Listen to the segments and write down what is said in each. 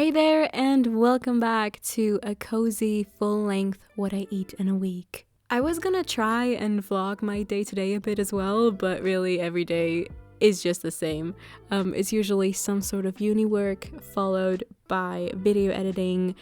Hey there, and welcome back to a cozy, full-length What I Eat in a Week. I was gonna try and vlog my day-to-day a bit as well, but really every day is just the same. It's usually some sort of uni work, followed by video editing,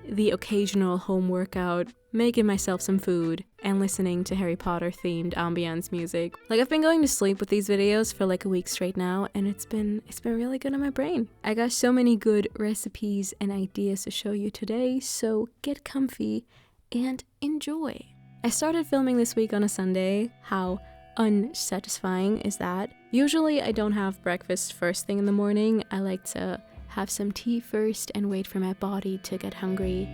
the occasional home workout, making myself some food, and listening to Harry Potter themed ambience music. Like, I've been going to sleep with these videos for like a week straight now, and it's been really good on my brain. I got so many good recipes and ideas to show you today, so get comfy and enjoy. I started filming this week on a Sunday. How unsatisfying is that? Usually I don't have breakfast first thing in the morning. I like to have some tea first and wait for my body to get hungry.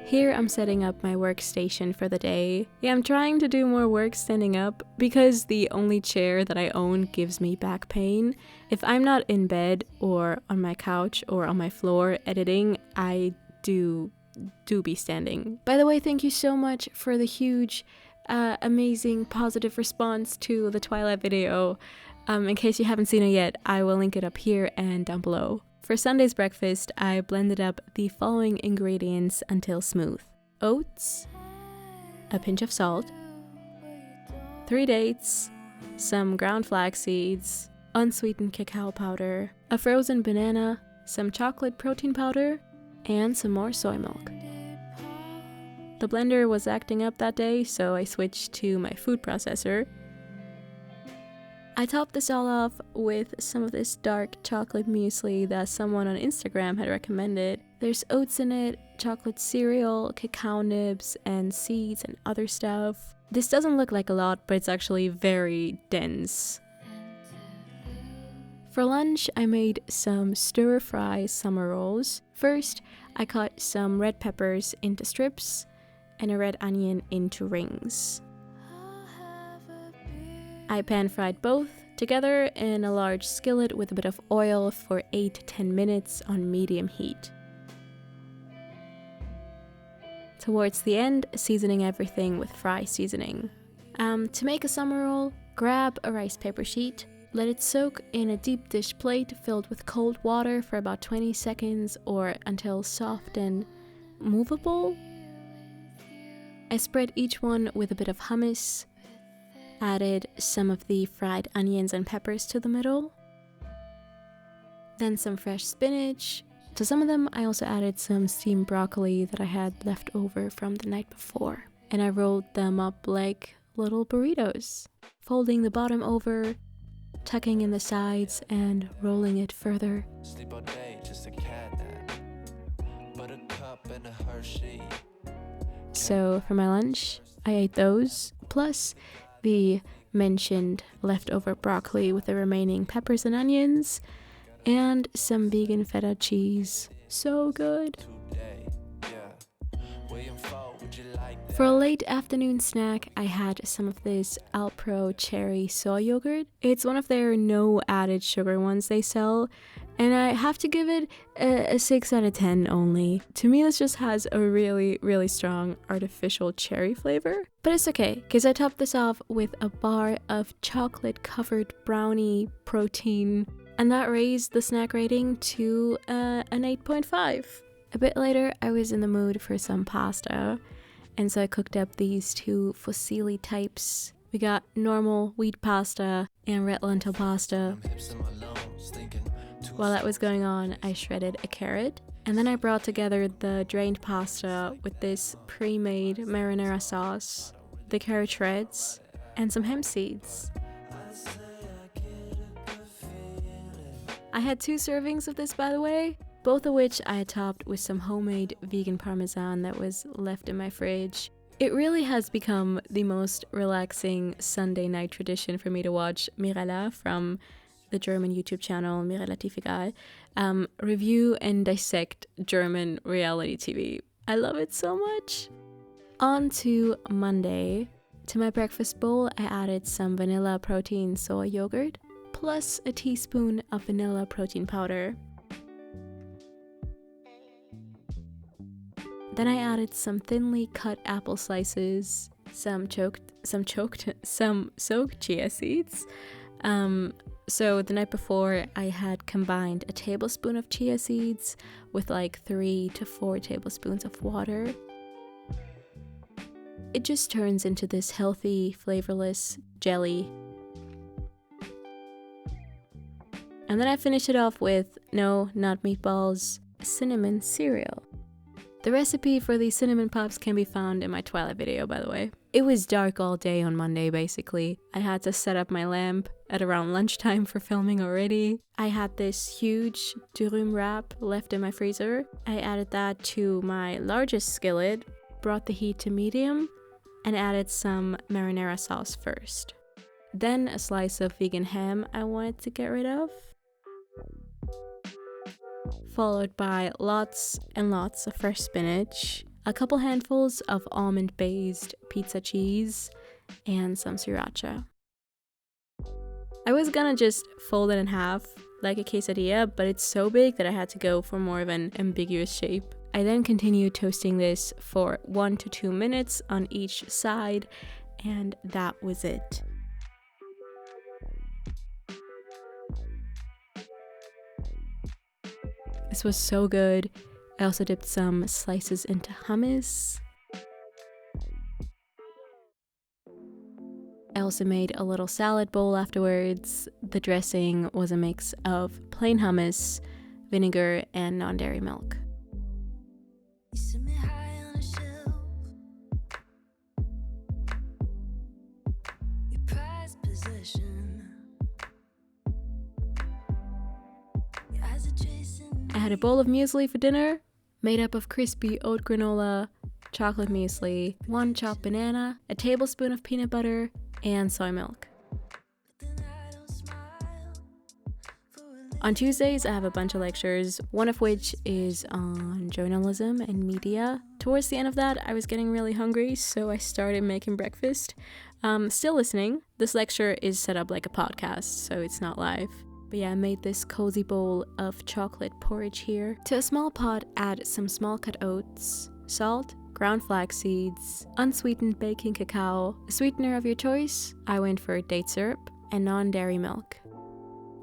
Here I'm setting up my workstation for the day. Yeah, I'm trying to do more work standing up because the only chair that I own gives me back pain. If I'm not in bed or on my couch or on my floor editing, I do be standing. By the way, thank you so much for the huge amazing positive response to the Twilight video. In case you haven't seen it yet, I will link it up here and down below. For Sunday's breakfast, I blended up the following ingredients until smooth: oats, a pinch of salt, 3 dates, some ground flax seeds, unsweetened cacao powder, a frozen banana, some chocolate protein powder, and some more soy milk. The blender was acting up that day, so I switched to my food processor. I topped this all off with some of this dark chocolate muesli that someone on Instagram had recommended. There's oats in it, chocolate cereal, cacao nibs, and seeds and other stuff. This doesn't look like a lot, but it's actually very dense. For lunch, I made some stir-fry summer rolls. First, I cut some red peppers into strips and a red onion into rings. I pan-fried both together in a large skillet with a bit of oil for 8 to 10 minutes on medium heat. Towards the end, seasoning everything with fry seasoning. To make a summer roll, grab a rice paper sheet, let it soak in a deep dish plate filled with cold water for about 20 seconds or until soft and movable. I spread each one with a bit of hummus, added some of the fried onions and peppers to the middle, then some fresh spinach. To some of them, I also added some steamed broccoli that I had left over from the night before, and I rolled them up like little burritos, folding the bottom over, tucking in the sides, and rolling it further. Sleep all day, just a cat nap. But a cup and a Hershey. So for my lunch, I ate those, plus the mentioned leftover broccoli with the remaining peppers and onions, and some vegan feta cheese. So good. For a late afternoon snack, I had some of this Alpro cherry soy yogurt. It's one of their no added sugar ones they sell, and I have to give it a 6 out of 10 only. To me, this just has a really, really strong artificial cherry flavor. But it's okay, because I topped this off with a bar of chocolate-covered brownie protein, and that raised the snack rating to an 8.5. A bit later, I was in the mood for some pasta, and so I cooked up these two fusilli types. We got normal wheat pasta and red lentil pasta. While that was going on, I shredded a carrot, and then I brought together the drained pasta with this pre-made marinara sauce, the carrot shreds, and some hemp seeds. I had 2 servings of this, by the way, both of which I had topped with some homemade vegan parmesan that was left in my fridge. It really has become the most relaxing Sunday night tradition for me to watch Mirella from the German YouTube channel Mirella TV review and dissect German reality TV. I love it so much. On to Monday. To my breakfast bowl, I added some vanilla protein soy yogurt, plus a teaspoon of vanilla protein powder. Then I added some thinly cut apple slices, some soaked chia seeds, So the night before, I had combined a tablespoon of chia seeds with like 3 to 4 tablespoons of water. It just turns into this healthy, flavorless jelly. And then I finished it off with, no, not meatballs, cinnamon cereal. The recipe for these cinnamon pops can be found in my Twilight video, by the way. It was dark all day on Monday, basically. I had to set up my lamp at around lunchtime for filming already. I had this huge durum wrap left in my freezer. I added that to my largest skillet, brought the heat to medium, and added some marinara sauce first. Then a slice of vegan ham I wanted to get rid of, followed by lots and lots of fresh spinach, a couple handfuls of almond-based pizza cheese, and some sriracha. I was gonna just fold it in half like a quesadilla, but it's so big that I had to go for more of an ambiguous shape. I then continued toasting this for 1 to 2 minutes on each side, and that was it. This was so good. I also dipped some slices into hummus. I also made a little salad bowl afterwards. The dressing was a mix of plain hummus, vinegar, and non-dairy milk. I had a bowl of muesli for dinner, made up of crispy oat granola, chocolate muesli, 1 chopped banana, a tablespoon of peanut butter, and soy milk. On Tuesdays, I have a bunch of lectures, one of which is on journalism and media. Towards the end of that, I was getting really hungry, so I started making breakfast. Still listening. This lecture is set up like a podcast, so it's not live. But yeah, I made this cozy bowl of chocolate porridge here. To a small pot, add some small cut oats, salt, ground flax seeds, unsweetened baking cacao, a sweetener of your choice. I went for date syrup, and non-dairy milk.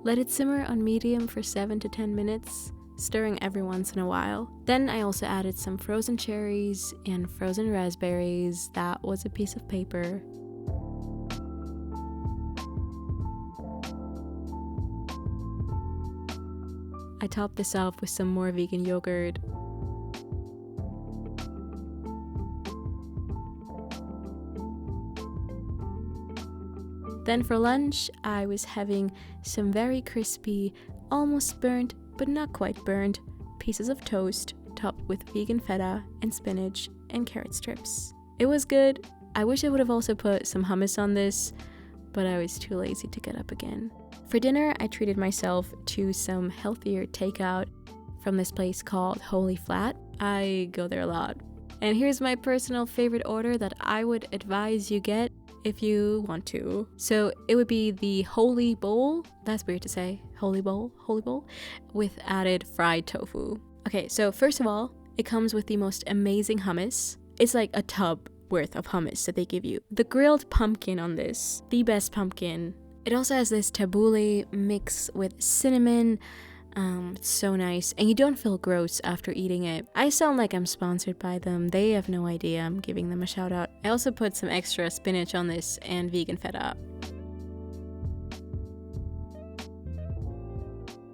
Let it simmer on medium for 7 to 10 minutes, stirring every once in a while. Then I also added some frozen cherries and frozen raspberries. That was a piece of paper. I topped this off with some more vegan yogurt. Then for lunch, I was having some very crispy, almost burnt, but not quite burnt, pieces of toast topped with vegan feta and spinach and carrot strips. It was good. I wish I would have also put some hummus on this, but I was too lazy to get up again. For dinner, I treated myself to some healthier takeout from this place called Holy Flat. I go there a lot. And here's my personal favorite order that I would advise you get if you want to. So it would be the Holy Bowl. That's weird to say. Holy Bowl, with added fried tofu. Okay, so first of all, it comes with the most amazing hummus. It's like a tub worth of hummus that they give you. The grilled pumpkin on this, the best pumpkin. It also has this tabbouleh mix with cinnamon. It's so nice, and you don't feel gross after eating it. I sound like I'm sponsored by them. They have no idea I'm giving them a shout out. I also put some extra spinach on this and vegan feta.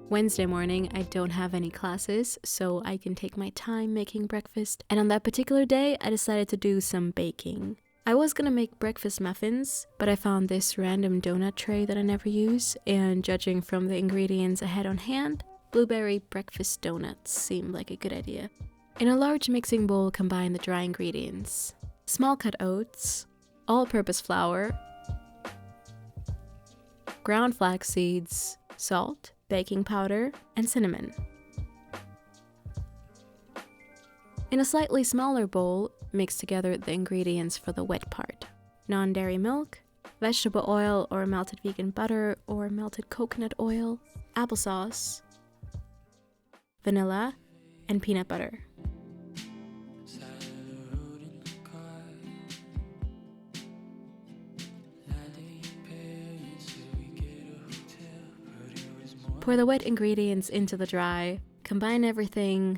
Wednesday morning, I don't have any classes, so I can take my time making breakfast. And on that particular day, I decided to do some baking. I was gonna make breakfast muffins, but I found this random donut tray that I never use, and judging from the ingredients I had on hand, blueberry breakfast donuts seemed like a good idea. In a large mixing bowl, combine the dry ingredients: small cut oats, all-purpose flour, ground flax seeds, salt, baking powder, and cinnamon. In a slightly smaller bowl, mix together the ingredients for the wet part: non-dairy milk, vegetable oil or melted vegan butter or melted coconut oil, applesauce, vanilla, and peanut butter. Pour the wet ingredients into the dry, combine everything,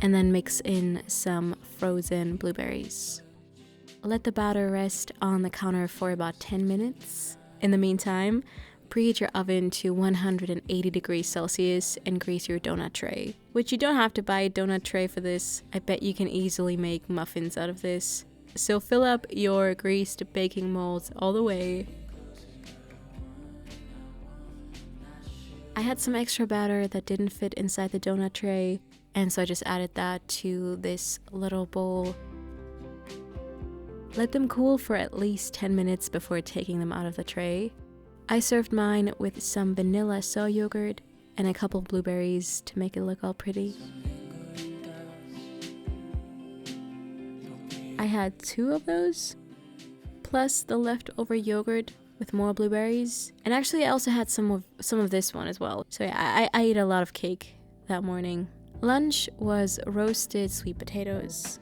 and then mix in some frozen blueberries. Let the batter rest on the counter for about 10 minutes. In the meantime, preheat your oven to 180 degrees Celsius and grease your donut tray. Which you don't have to buy a donut tray for this. I bet you can easily make muffins out of this. So fill up your greased baking molds all the way. I had some extra batter that didn't fit inside the donut tray, and so I just added that to this little bowl. Let them cool for at least 10 minutes before taking them out of the tray. I served mine with some vanilla soy yogurt and a couple blueberries to make it look all pretty. I had 2 of those, plus the leftover yogurt with more blueberries. And actually I also had some of this one as well. So yeah, I ate a lot of cake that morning. Lunch was roasted sweet potatoes.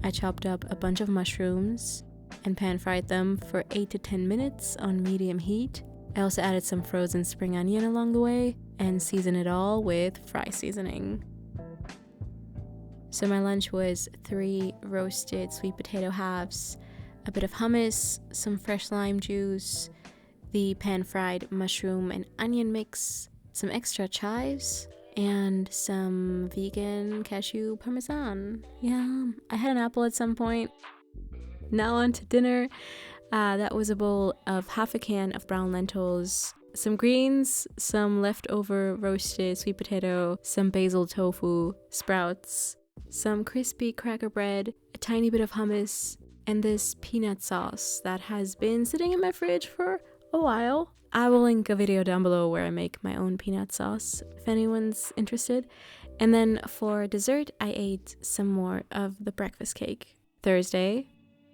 I chopped up a bunch of mushrooms and pan-fried them for 8 to 10 minutes on medium heat. I also added some frozen spring onion along the way and seasoned it all with fry seasoning. So my lunch was 3 roasted sweet potato halves, a bit of hummus, some fresh lime juice, the pan-fried mushroom and onion mix, some extra chives, and some vegan cashew parmesan. Yeah, I had an apple at some point. Now on to dinner. That was a bowl of half a can of brown lentils, some greens, some leftover roasted sweet potato, some basil tofu, sprouts, some crispy cracker bread, a tiny bit of hummus, and this peanut sauce that has been sitting in my fridge for a while. I will link a video down below where I make my own peanut sauce if anyone's interested. And then for dessert, I ate some more of the breakfast cake. Thursday.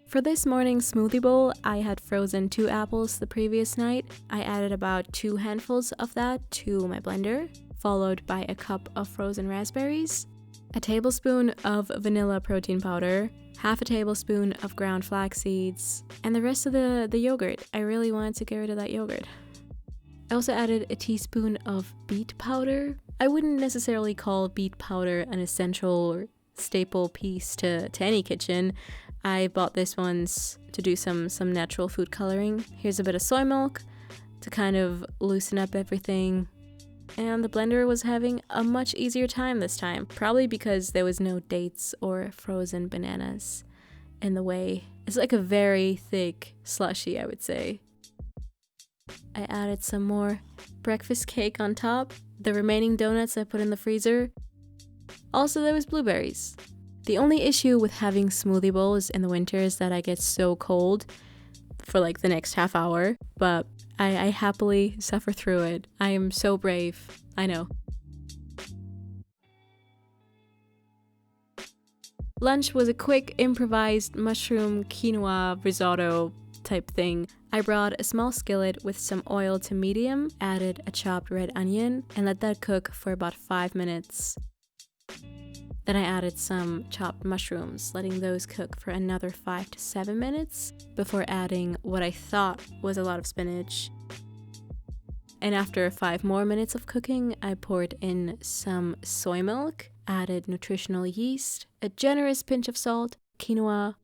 For this morning's smoothie bowl, I had frozen 2 apples the previous night. I added about 2 handfuls of that to my blender, followed by a cup of frozen raspberries, a tablespoon of vanilla protein powder, half a tablespoon of ground flax seeds, and the rest of the yogurt. I really wanted to get rid of that yogurt. I also added a teaspoon of beet powder. I wouldn't necessarily call beet powder an essential or staple piece to any kitchen. I bought this once to do some natural food coloring. Here's a bit of soy milk to kind of loosen up everything. And the blender was having a much easier time this time, probably because there was no dates or frozen bananas in the way. It's like a very thick slushy, I would say. I added some more breakfast cake on top. The remaining donuts I put in the freezer. Also, there was blueberries. The only issue with having smoothie bowls in the winter is that I get so cold for like the next half hour, but I happily suffer through it. I am so brave. I know. Lunch was a quick improvised mushroom quinoa risotto type thing. I brought a small skillet with some oil to medium, added a chopped red onion, and let that cook for about 5 minutes. Then I added some chopped mushrooms, letting those cook for another 5 to 7 minutes before adding what I thought was a lot of spinach. And after 5 more minutes of cooking, I poured in some soy milk, added nutritional yeast, a generous pinch of salt, quinoa,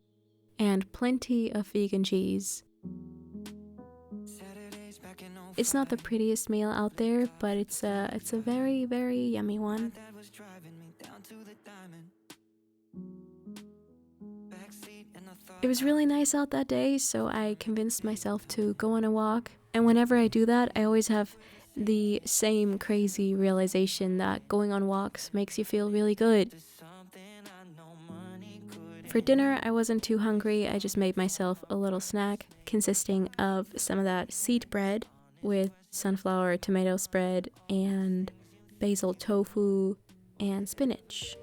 and plenty of vegan cheese. It's not the prettiest meal out there, but it's a very, very yummy one. It was really nice out that day, so I convinced myself to go on a walk. And whenever I do that, I always have the same crazy realization that going on walks makes you feel really good. For dinner, I wasn't too hungry. I just made myself a little snack consisting of some of that seed bread with sunflower tomato spread and basil tofu and spinach.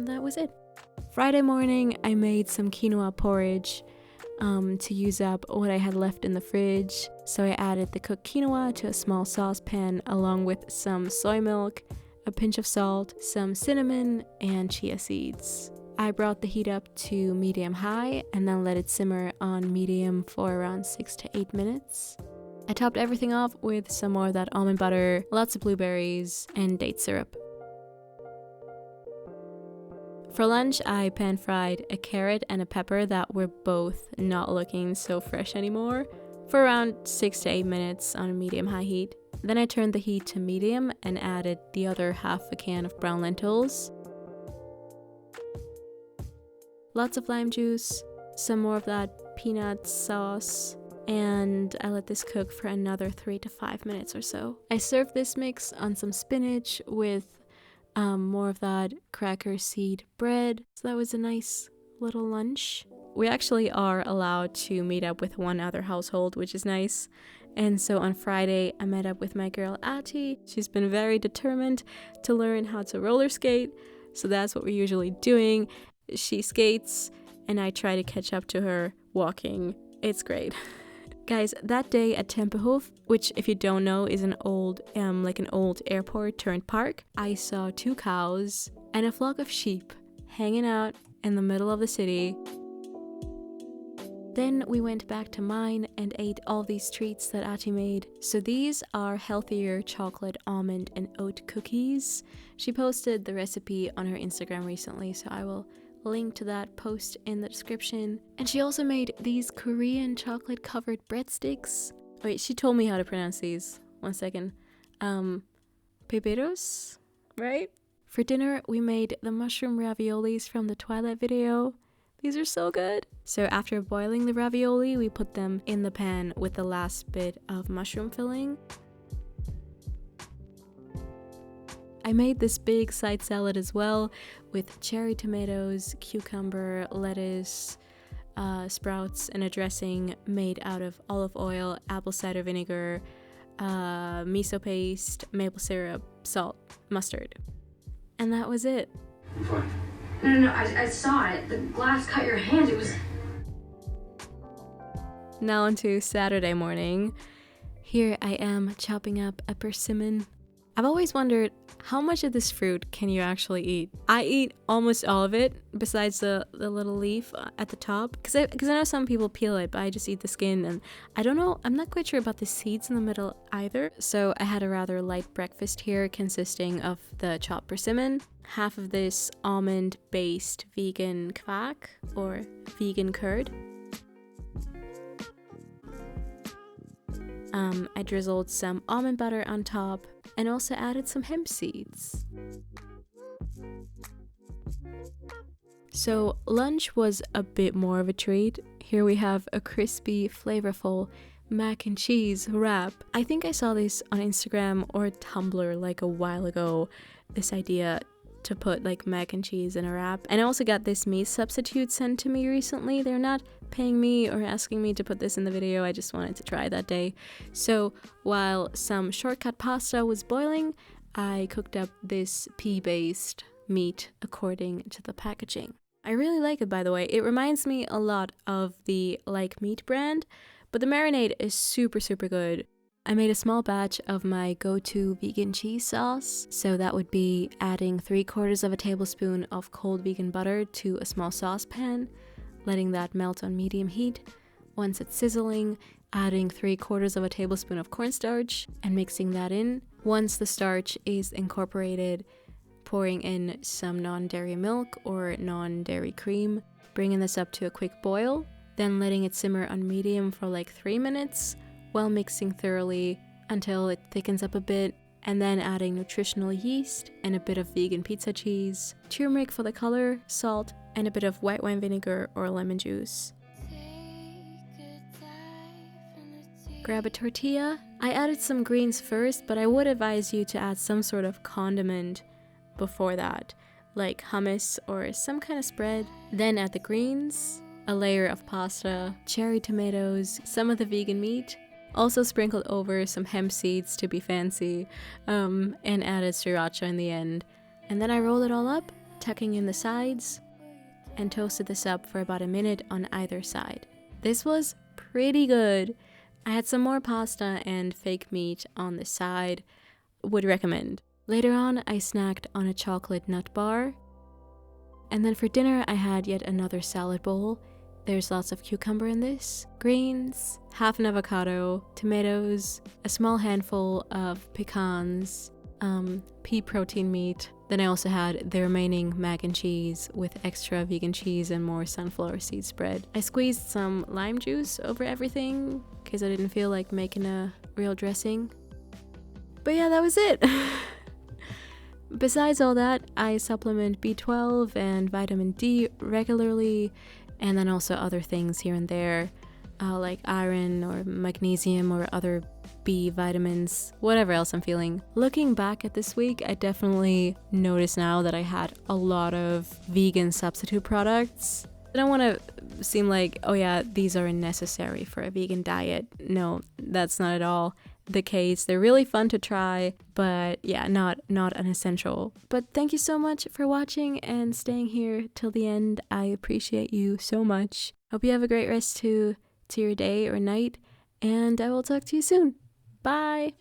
That was it. Friday morning, I made some quinoa porridge to use up what I had left in the fridge. So I added the cooked quinoa to a small saucepan along with some soy milk, a pinch of salt, some cinnamon, and chia seeds. I brought the heat up to medium-high and then let it simmer on medium for around 6 to 8 minutes. I topped everything off with some more of that almond butter, lots of blueberries, and date syrup. For lunch, I pan-fried a carrot and a pepper that were both not looking so fresh anymore for around 6 to 8 minutes on medium-high heat. Then I turned the heat to medium and added the other half a can of brown lentils. Lots of lime juice, some more of that peanut sauce, and I let this cook for another 3 to 5 minutes or so. I served this mix on some spinach with more of that cracker seed bread. So that was a nice little lunch. We actually are allowed to meet up with one other household, which is nice. And so on Friday, I met up with my girl Ati. She's been very determined to learn how to roller skate. So that's what we're usually doing. She skates and I try to catch up to her walking. It's great. Guys, that day at Tempelhof, which if you don't know is an old airport turned park, I saw 2 cows and a flock of sheep hanging out in the middle of the city. Then we went back to mine and ate all these treats that Ati made. So these are healthier chocolate, almond, and oat cookies. She posted the recipe on her Instagram recently, so I will link to that post in the description. And she also made these Korean chocolate covered breadsticks. Wait, she told me how to pronounce these. One second. Peperos, right? For dinner, we made the mushroom raviolis from the Twilight video. These are so good. So after boiling the ravioli, we put them in the pan with the last bit of mushroom filling. I made this big side salad as well with cherry tomatoes, cucumber, lettuce, sprouts, and a dressing made out of olive oil, apple cider vinegar, miso paste, maple syrup, salt, mustard. And that was it. I'm fine. No, I saw it. The glass cut your hand. It was... Now on to Saturday morning. Here I am chopping up a persimmon. I've always wondered, how much of this fruit can you actually eat? I eat almost all of it, besides the little leaf at the top. Because I know some people peel it, but I just eat the skin. And I don't know, I'm not quite sure about the seeds in the middle either. So I had a rather light breakfast here, consisting of the chopped persimmon, half of this almond-based vegan quack, or vegan curd. I drizzled some almond butter on top and also added some hemp seeds. So lunch was a bit more of a treat. Here we have a crispy, flavorful mac and cheese wrap. I think I saw this on Instagram or Tumblr like a while ago, this idea to put like mac and cheese in a wrap. And I also got this meat substitute sent to me recently. They're not paying me or asking me to put this in the video. I just wanted to try that day. So while some shortcut pasta was boiling, I cooked up this pea-based meat according to the packaging. I really like it, by the way. It reminds me a lot of the Like Meat brand, but the marinade is super good. I made a small batch of my go-to vegan cheese sauce, so that would be adding 3/4 of a tablespoon of cold vegan butter to a small saucepan, letting that melt on medium heat. Once it's sizzling, adding 3/4 of a tablespoon of cornstarch and mixing that in. Once the starch is incorporated, pouring in some non-dairy milk or non-dairy cream, bringing this up to a quick boil, then letting it simmer on medium for like 3 minutes, while mixing thoroughly until it thickens up a bit, and then adding nutritional yeast and a bit of vegan pizza cheese, turmeric for the color, salt, and a bit of white wine vinegar or lemon juice. Grab a tortilla. I added some greens first, but I would advise you to add some sort of condiment before that, like hummus or some kind of spread. Then add the greens, a layer of pasta, cherry tomatoes, some of the vegan meat, also sprinkled over some hemp seeds to be fancy, and added sriracha in the end. And then I rolled it all up, tucking in the sides, and toasted this up for about a minute on either side. This was pretty good. I had some more pasta and fake meat on the side. Would recommend. Later on, I snacked on a chocolate nut bar. And then for dinner, I had yet another salad bowl. There's lots of cucumber in this, greens, half an avocado, tomatoes, a small handful of pecans, pea protein meat. Then I also had the remaining mac and cheese with extra vegan cheese and more sunflower seed spread. I squeezed some lime juice over everything because I didn't feel like making a real dressing. But yeah, that was it. Besides all that, I supplement B12 and vitamin D regularly, and then also other things here and there, like iron or magnesium or other B vitamins, whatever else I'm feeling. Looking back at this week, I definitely notice now that I had a lot of vegan substitute products. I don't want to seem like, oh yeah, these are necessary for a vegan diet. No, that's not at all the case. They're really fun to try, but yeah, not an essential. But thank you so much for watching and staying here till the end. I appreciate you so much. Hope you have a great rest to your day or night, and I will talk to you soon. Bye!